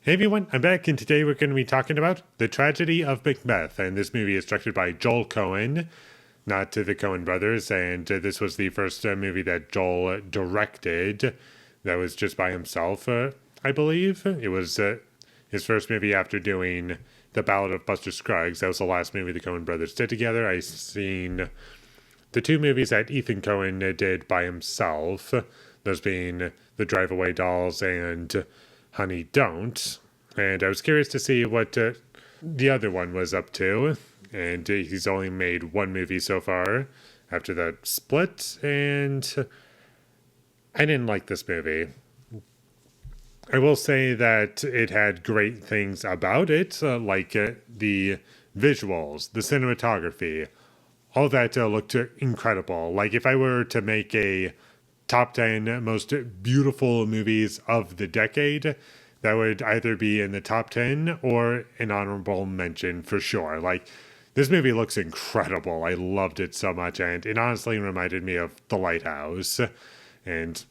Hey everyone, I'm back, and today we're going to be talking about The Tragedy of Macbeth. And this movie is directed by Joel Cohen, not the Coen brothers. And this was the first movie that Joel directed that was just by himself, I believe. It was his first movie after doing The Ballad of Buster Scruggs. That was the last movie the Coen brothers did together. I've seen the two movies that Ethan Coen did by himself, those being The Drive Away Dolls and Honey Don't. And I was curious to see what the other one was up to. And he's only made one movie so far after that split. And I didn't like this movie. I will say that it had great things about it, like the visuals, the cinematography, all that looked incredible. Like if I were to make a top 10 most beautiful movies of the decade, that would either be in the top 10 or an honorable mention for sure. Like, this movie looks incredible. I loved it so much, and it honestly reminded me of The Lighthouse and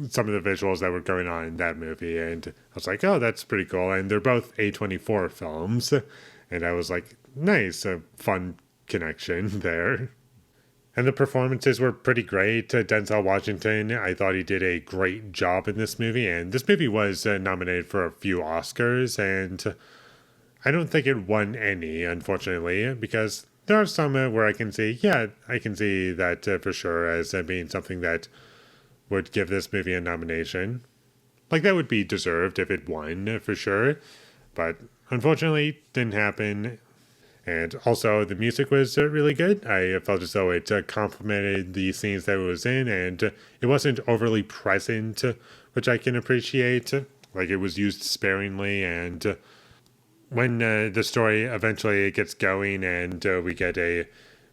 some of the visuals that were going on in that movie. And I was like, oh, that's pretty cool. And they're both A24 films. And I was like, nice, a fun connection there. And the performances were pretty great. Denzel Washington, I thought he did a great job in this movie. And this movie was nominated for a few Oscars. And I don't think it won any, unfortunately, because there are some where I can see, yeah, I can see that for sure as being something that would give this movie a nomination. Like, that would be deserved if it won, for sure. But unfortunately, didn't happen. And also, the music was really good. I felt as though it complemented the scenes that it was in, and it wasn't overly present, which I can appreciate. Like, it was used sparingly, and when the story eventually gets going and we get a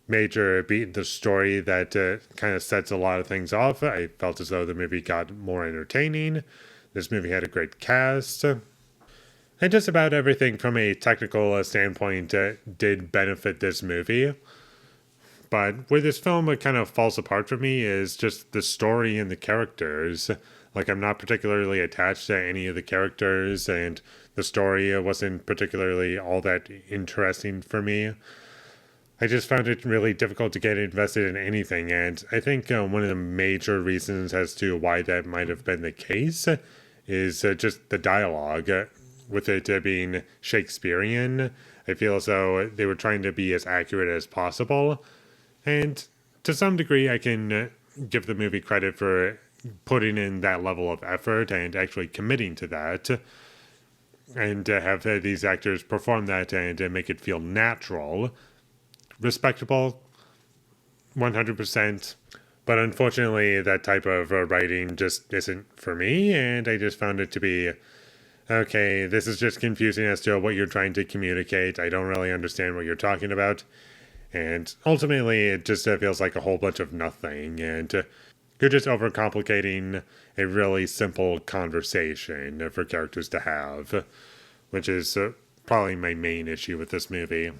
major beat in the story that kind of sets a lot of things off, I felt as though the movie got more entertaining. This movie had a great cast. And just about everything from a technical standpoint did benefit this movie. But where this film kind of falls apart for me is just the story and the characters. Like, I'm not particularly attached to any of the characters, and the story wasn't particularly all that interesting for me. I just found it really difficult to get invested in anything, and I think one of the major reasons as to why that might have been the case is just the dialogue. With it being Shakespearean, I feel as though they were trying to be as accurate as possible. And to some degree, I can give the movie credit for putting in that level of effort and actually committing to that. And have these actors perform that and make it feel natural. Respectable, 100%. But unfortunately, that type of writing just isn't for me, and I just found it to be, okay, this is just confusing as to what you're trying to communicate. I don't really understand what you're talking about. And ultimately, it just feels like a whole bunch of nothing. And you're just overcomplicating a really simple conversation for characters to have, which is probably my main issue with this movie.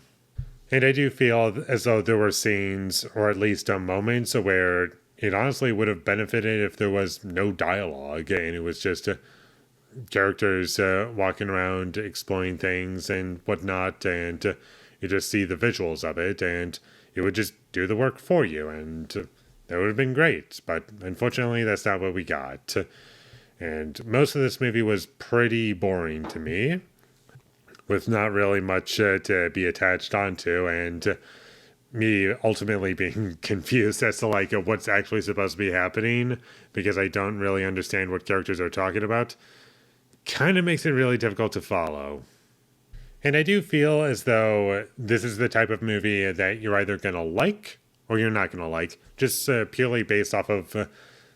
And I do feel as though there were scenes, or at least moments, where it honestly would have benefited if there was no dialogue and it was just characters walking around exploring things and whatnot, and you just see the visuals of it, and it would just do the work for you, and that would have been great. But unfortunately, that's not what we got. And most of this movie was pretty boring to me, with not really much to be attached onto, and me ultimately being confused as to like what's actually supposed to be happening because I don't really understand what characters are talking about. Kind of makes it really difficult to follow. And I do feel as though this is the type of movie that you're either going to like or you're not going to like, just purely based off of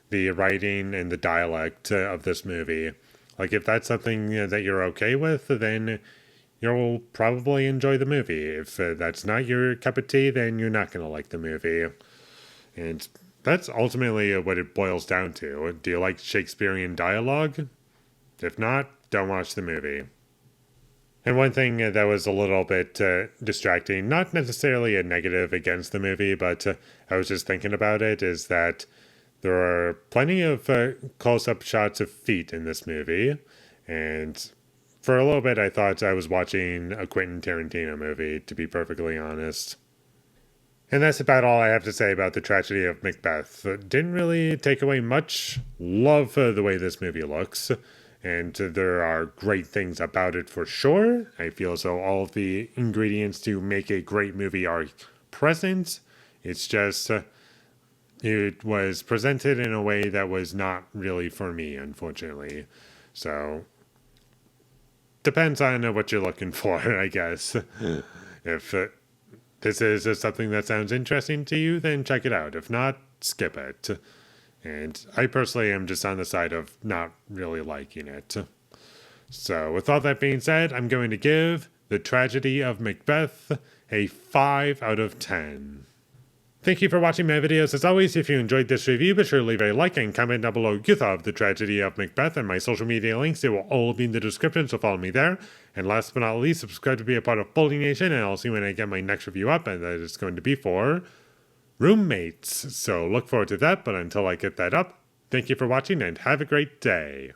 the writing and the dialect of this movie. Like, if that's something that you're okay with, then you'll probably enjoy the movie. If that's not your cup of tea, then you're not going to like the movie. And that's ultimately what it boils down to. Do you like Shakespearean dialogue? If not, don't watch the movie. And one thing that was a little bit distracting, not necessarily a negative against the movie, but I was just thinking about it, is that there are plenty of close-up shots of feet in this movie. And For a little bit, I thought I was watching a Quentin Tarantino movie, to be perfectly honest. And that's about all I have to say about the tragedy of Macbeth. Didn't really take away much. Love the way this movie looks. And there are great things about it for sure. I feel as though all of the ingredients to make a great movie are present. It's just, it was presented in a way that was not really for me, unfortunately. So, depends on what you're looking for, I guess. If this is something that sounds interesting to you, then check it out. If not, skip it. And I personally am just on the side of not really liking it. So, with all that being said, I'm going to give The Tragedy of Macbeth a 5 out of 10. Thank you for watching my videos. As always, if you enjoyed this review, be sure to leave a like and comment down below what you thought of The Tragedy of Macbeth, and my social media links. They will all be in the description, so follow me there. And last but not least, subscribe to be a part of Foley Nation, and I'll see when I get my next review up, and that is going to be for Roommates. So look forward to that, but until I get that up, thank you for watching and have a great day.